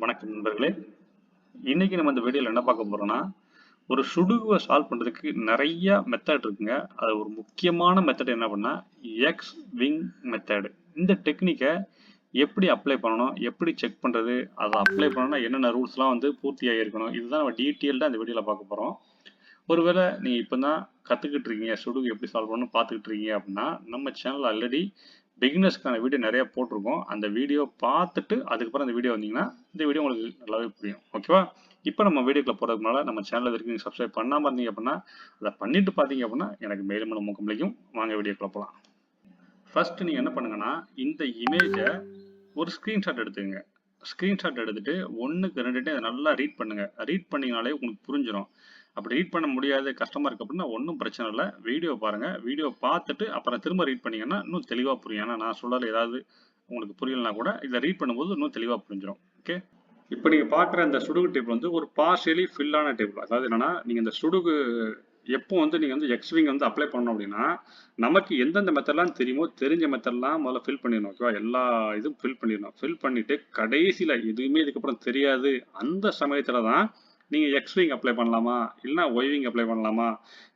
வணக்கம் நண்பர்களே. இன்னைக்கு நம்ம இந்த வீடியோல என்ன பார்க்க போறோம்னா, ஒரு சுடுகுவை சால்வ் பண்றதுக்கு நிறைய மெத்தட் இருக்குங்க. அது ஒரு முக்கியமான மெத்தட் என்ன பண்ணா எக்ஸ் விங் மெத்தட். இந்த டெக்னிக்கை எப்படி அப்ளை பண்ணணும், எப்படி செக் பண்றது, அதை அப்ளை பண்ணணும்னா என்னென்ன ரூல்ஸ்லாம் பூர்த்தியாக இருக்கணும், இதுதான் நம்ம டீட்டெயில்டாக இந்த வீடியோல பார்க்க போறோம். ஒருவேளை நீங்க இப்பதான் கத்துக்கிட்டு இருக்கீங்க, சுடுகு எப்படி சால்வ் பண்ணணும் பார்த்துக்கிட்டு இருக்கீங்க அப்படின்னா, நம்ம சேனல் ஆல்ரெடி பிகினர்ஸ்க்கான வீடியோ நிறைய போட்டிருக்கோம். அந்த வீடியோ பார்த்துட்டு அதுக்கப்புறம் அந்த வீடியோ வந்தீங்கன்னா இந்த வீடியோ உங்களுக்கு நல்லாவே புரியும். ஓகேவா? இப்போ நம்ம வீடியோக்குள்ள போறதுக்கு முன்னால நம்ம சேனல் வரைக்கும் நீங்கள் சப்ஸ்கிரைப் பண்ணாமல் இருந்தீங்க அப்படின்னா அதை பண்ணிட்டு பார்த்தீங்க அப்படின்னா எனக்கு மேலும் மூக்கம் பிடிக்கும். வாங்க வீடியோக்குள்ள போகலாம். ஃபர்ஸ்ட் நீங்கள் என்ன பண்ணுங்கன்னா, இந்த இமேஜை ஒரு ஸ்க்ரீன்ஷாட் எடுத்துக்கங்க. ஸ்க்ரீன்ஷாட் எடுத்துட்டு 1க்கு 2 அதை நல்லா ரீட் பண்ணுங்க. ரீட் பண்ணிங்கனாலே உங்களுக்கு புரிஞ்சிடும். அப்படி ரீட் பண்ண முடியாத கஷ்டமா இருக்கு அப்படின்னா ஒன்றும் பிரச்சனை இல்லை, வீடியோ பாருங்க. வீடியோ பார்த்துட்டு அப்புறம் திரும்ப ரீட் பண்ணீங்கன்னா இன்னும் தெளிவாக புரியும். ஏன்னா நான் சொல்றது ஏதாவது உங்களுக்கு புரியலனா கூட இதை ரீட் பண்ணும்போது இன்னும் தெளிவாக புரிஞ்சிடும். ஓகே, இப்போ நீங்க பார்க்குற இந்த சுடுகு டேபிள் ஒரு பார்ஷியலி ஃபில்லான டேபிள். அதாவது என்னன்னா, நீங்க இந்த சுடுகு எப்போ நீங்க எக்ஸ்விங் அப்ளை பண்ணணும் அப்படின்னா, நமக்கு எந்தெந்த மெத்தட்லாம் தெரியுமோ தெரிஞ்ச மெத்தட்லாம் முதல்ல ஃபில் பண்ணிடணும். ஓகேவா? எல்லா இதுவும் ஃபில் பண்ணிடணும். ஃபில் பண்ணிட்டு கடைசியில் எதுவுமே இதுக்கப்புறம் தெரியாது அந்த சமயத்தில் தான் நீங்கள் எக்ஸ்விங் அப்ளை பண்ணலாமா, இல்லைனா ஒய்விங் அப்ளை பண்ணலாமா,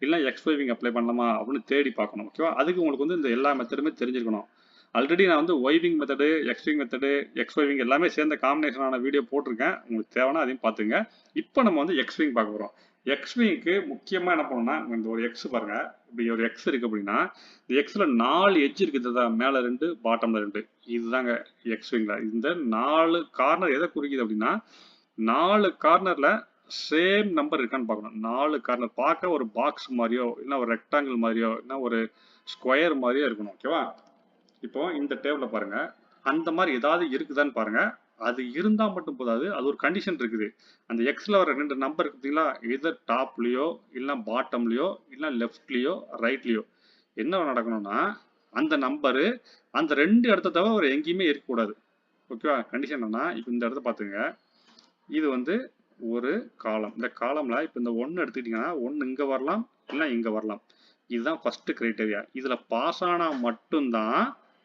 இல்லை எக்ஸ்ஒய்விங் அப்ளை பண்ணலாமா அப்படின்னு தேடி பார்க்கணும். ஓகேவா? அதுக்கு உங்களுக்கு இந்த எல்லா மெத்தடுமே தெரிஞ்சிருக்கணும். ஆல்ரெடி நான் ஒய்விங் மெத்தடு, எக்ஸ்விங் மெத்தடு, எக்ஸ்ஒய்விங் எல்லாமே சேர்ந்த காம்பினேஷனான வீடியோ போட்டிருக்கேன். உங்களுக்கு தேவைன்னா அதையும் பார்த்துங்க. இப்போ நம்ம எக்ஸ்விங் பார்க்க போகிறோம். எக்ஸ்விங்க்கு முக்கியமாக என்ன பண்ணணும்னா, இந்த ஒரு எக்ஸ் பாருங்க, இப்படி ஒரு எக்ஸ் இருக்கு அப்படின்னா, இந்த எக்ஸ்ல 4 எட்ஜ் இருக்குது, மேலே 2 பாட்டம்ல 2. இதுதாங்க எக்ஸ்விங்ல. இந்த 4 கார்னர் எதை குறிக்குது அப்படின்னா, 4 கார்னர்ல சேம் நம்பர் இருக்கான்னு பார்க்கணும். 4 கார்னர் பார்க்க ஒரு பாக்ஸ் மாதிரியோ, இல்லை ஒரு ரெக்டாங்கிள் மாதிரியோ, இல்லை ஒரு ஸ்கொயர் மாதிரியோ இருக்கணும். ஓகேவா? இப்போ இந்த டேபிள பாருங்க, அந்த மாதிரி ஏதாவது இருக்குதான்னு பாருங்க. அது இருந்தா மட்டும் போதாது, அது ஒரு கண்டிஷன் இருக்குது. அந்த எக்ஸ்ல வர 2 நம்பர் இருக்குங்களா, எதர் டாப்லயோ இல்ல பாட்டம்லயோ இல்ல லெஃப்ட்லயோ ரைட்லயோ என்ன நடக்கணும்னா, அந்த நம்பரு அந்த 2 இடத்த தவிர ஒரு எங்கேயுமே இருக்கக்கூடாது. ஓகேவா? கண்டிஷன் என்னன்னா, இப்போ இந்த இடத்த பாத்துங்க, இது ஒரு காலம். இந்த காலம்ல இப்போ இந்த 1 எடுத்துக்கிட்டீங்கன்னா 1 இங்க வரலாம், இல்ல இங்க வரலாம். இதுதான் ஃபர்ஸ்ட் கிரைட்டீரியா. இதுல பாஸ் ஆனா மட்டும்தான்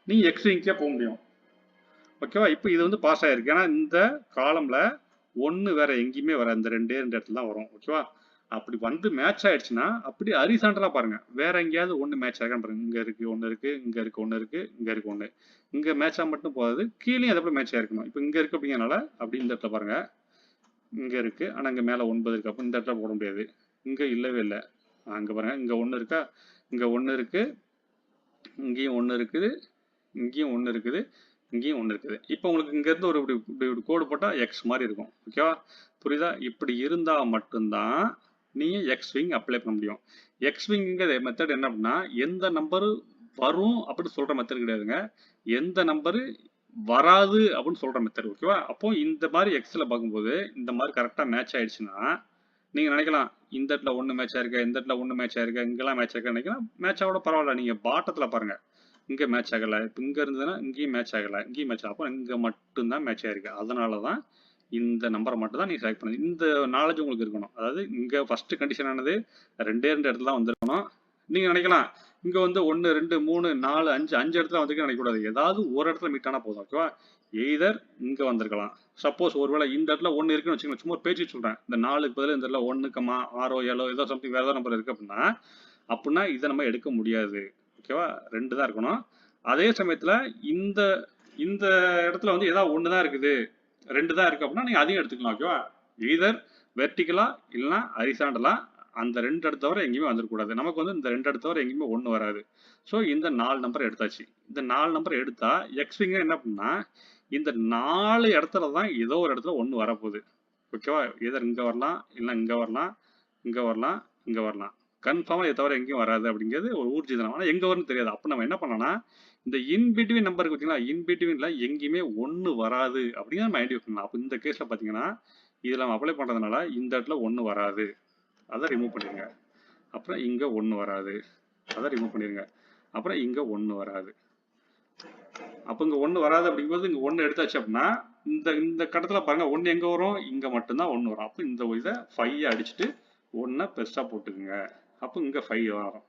நீங்க எக்ஸ்விங்க்கே போக முடியும். ஓகேவா? இப்போ இது பாஸ் ஆயிருக்கு. ஏன்னா இந்த காலம்ல 1 வேற எங்கேயுமே வர, இந்த 2 இடத்துல தான் வரும். ஓகேவா? அப்படி மேட்ச் ஆயிடுச்சுன்னா அப்படி ஹரிசாண்டலா பாருங்க, வேற எங்கேயாவது 1 மேட்ச் ஆகான்னு பாருங்க. இங்க இருக்கு 1 இருக்கு, இங்க இருக்கு 1 இருக்கு, இங்க இருக்கு 1. இங்க மேட்சா மட்டும் போகாது, கீழே அதே போல மேட்ச் ஆயிருக்கணும். இப்போ இங்க இருக்கு அப்படிங்கறனால அப்படி இந்த இடத்துல பாருங்க, இங்க இருக்கு, ஆனா இங்க மேல 9 இருக்கு. அப்போ இந்த இடத்துல போட முடியாது. இங்க இல்லவே இல்லை. அங்க பாருங்க, இங்க 1 இருக்கா, இங்க 1 இருக்கு, இங்கேயும் 1 இருக்குது, இங்கேயும் 1 இருக்குது, இங்கேயும் 1 இருக்குது. இப்போ உங்களுக்கு இங்க இருந்து ஒரு இப்படி கோடு போட்டா எக்ஸ் மாதிரி இருக்கும். ஓகேவா? புரியுதா? இப்படி இருந்தா மட்டும்தான் நீங்க எக்ஸ்விங் அப்ளை பண்ண முடியும். எக்ஸ்விங்ங்கிற மெத்தட் என்ன அப்படின்னா, எந்த நம்பர் வரும் அப்படின்னு சொல்ற மெத்தட் கிடையாதுங்க, எந்த நம்பர் வராது அப்படின்னு சொல்ற மெத்தட். ஓகேவா? அப்போ இந்த மாதிரி எக்ஸ்ல பார்க்கும்போது இந்த மாதிரி கரெக்டா மேட்ச் ஆயிடுச்சுன்னா நீங்க நினைக்கலாம், இந்த இடத்துல 1 மேட்ச் ஆயிருக்கு, இந்த இடத்துல 1 மேட்ச் ஆயிருக்கு, இங்கெல்லாம் மேட்ச் ஆயிருக்கு நினைக்கலாம். மேட்ச் ஆக பரவாயில்ல. நீங்க பாட்டத்துல பாருங்க, இங்க மேட்ச் ஆகல. இப்போ இங்க இருந்ததுன்னா இங்கேயும் மேட்ச் ஆகல, இங்கேயும் மேட்ச் ஆகும். அப்போ இங்க மட்டும்தான் மேட்ச் ஆயிருக்கு. அதனாலதான் இந்த நம்பரை மட்டும் தான் நீங்க செலக்ட் பண்ணுங்க. இந்த நாலேஜ் உங்களுக்கு இருக்கணும். அதாவது இங்க ஃபர்ஸ்ட் கண்டிஷன் ஆனது 2 இடத்துல தான் வந்திருக்கணும். நீங்க நினைக்கலாம், இங்க 1 2 3 4 5 இடத்துல வந்துருக்கு நினைக்கக்கூடாது. ஏதாவது ஒரு இடத்துல மீட் ஆனா போதும். ஓகேவா? எய்தர் இங்க வந்திருக்கலாம். சப்போஸ் ஒருவேளை இந்த இடத்துல 1 இருக்குன்னு வச்சுக்கோங்க, சும்மா ஒரு பேச்சு சொல்றேன், இந்த 4க்கு பதில் இந்த இடத்துல 1, 6 7 ஏதோ சம்திங் வேற ஏதாவது நம்பர் இருக்கு அப்படின்னா இதை நம்ம எடுக்க முடியாது. ஓகேவா? 2 தான் இருக்கணும். அதே சமயத்துல இந்த இந்த இடத்துல ஏதாவது 1 தான் இருக்குது, 2 தான் இருக்கு அப்படின்னா நீங்க அதையும் எடுத்துக்கலாம். ஓகேவா? எய்தர் வெர்டிகலா இல்லைன்னா ஹரிசாண்டலா, அந்த 2 இடத்த தவிர எங்கேயுமே வந்துடக்கூடாது. நமக்கு இந்த 2 இடத்த தவிர எங்கேயுமே 1 வராது. ஸோ இந்த 4 நம்பர் எடுத்தாச்சு. இந்த 4 நம்பர் எடுத்தா எக்ஸ்விங்க என்ன பண்ணா, இந்த 4 இடத்துல தான் ஏதோ ஒரு இடத்துல 1 வரப்போகுது. ஓகேவா? எதர் இங்க வரலாம், இல்லை இங்க வரலாம், இங்க வரலாம், இங்க வரலாம். கன்ஃபார்மா இதை தவிர எங்கேயும் வராது அப்படிங்கிறது ஒரு ஊர்ஜிதம். ஆனால் எங்க வரும்னு தெரியாது. அப்போ நம்ம என்ன பண்ணலாம், இந்த இன்பிட்வீன் நம்பர் இருக்கு பார்த்தீங்களா, இன்பிட்வீன்ல எங்கேயுமே 1 வராது அப்படின்னு நம்ம ஐடியா பண்ணலாம். அப்போ இந்த கேஸ்ல பார்த்தீங்கன்னா இதில் நம்ம அப்ளை பண்றதுனால இந்த இடத்துல 1 வராது, அதை ரிமூவ் பண்ணிருங்க. அப்புறம் இங்க 1 வராது, அதை ரிமூவ் பண்ணிருங்க. அப்புறம் இங்க 1 வராது. அப்போ இங்க 1 வராது அப்படிங்கும்போது இங்க 1 எடுத்தாச்சு அப்படின்னா இந்த இந்த கட்டத்துல பாருங்க 1 எங்க வரும், இங்க மட்டும்தான் 1 வரும். அப்போ இந்த இதை 5 அடிச்சுட்டு 1 பெருசா போட்டுக்குங்க. அப்போ இங்க 5 வரும்.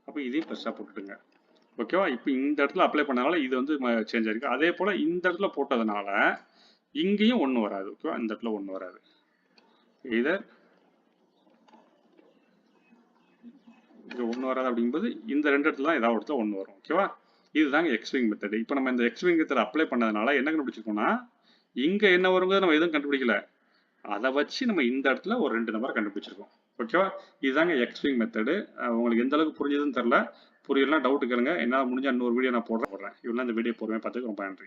அப்போ இதையும் பெருசா போட்டுடுங்க. ஓகேவா? இப்போ இந்த இடத்துல அப்ளை பண்ணனால இது சேஞ்ச் ஆயிருக்கு. அதே போல இந்த இடத்துல போட்டதுனால இங்கேயும் 1 வராது. ஓகேவா? இந்த இடத்துல 1 வராது. எய்தர் இங்க 1 வராது அப்படிங்கும்போது இந்த 2 இடத்துல தான் ஏதாவது இடத்துல 1 வரும். ஓகேவா? இதுதாங்க எக்ஸ்விங் மெத்தட். இப்போ நம்ம இந்த எக்ஸ்விங் மெத்தட் அப்ளை பண்ணதுனால என்ன கண்டுபிடிச்சிருக்கோம்னா, இங்க என்ன வருங்கிறது நம்ம எதுவும் கண்டுபிடிக்கல. அதை வச்சு நம்ம இந்த இடத்துல ஒரு 2 நம்பர் கண்டுபிடிச்சிருக்கோம். ஓகேவா? இதுதாங்க எக்ஸ்விங் மெத்தடு. உங்களுக்கு எந்த அளவுக்கு புரிஞ்சதுன்னு தெரியல. புரியலன்னா டவுட் கேளுங்க. என்னால் முடிஞ்ச இன்னொரு வீடியோ நான் போடுறேன். இவ்வளோ இந்த வீடியோ பொறுமையாக பார்த்துக்கு ரொம்ப நன்றி.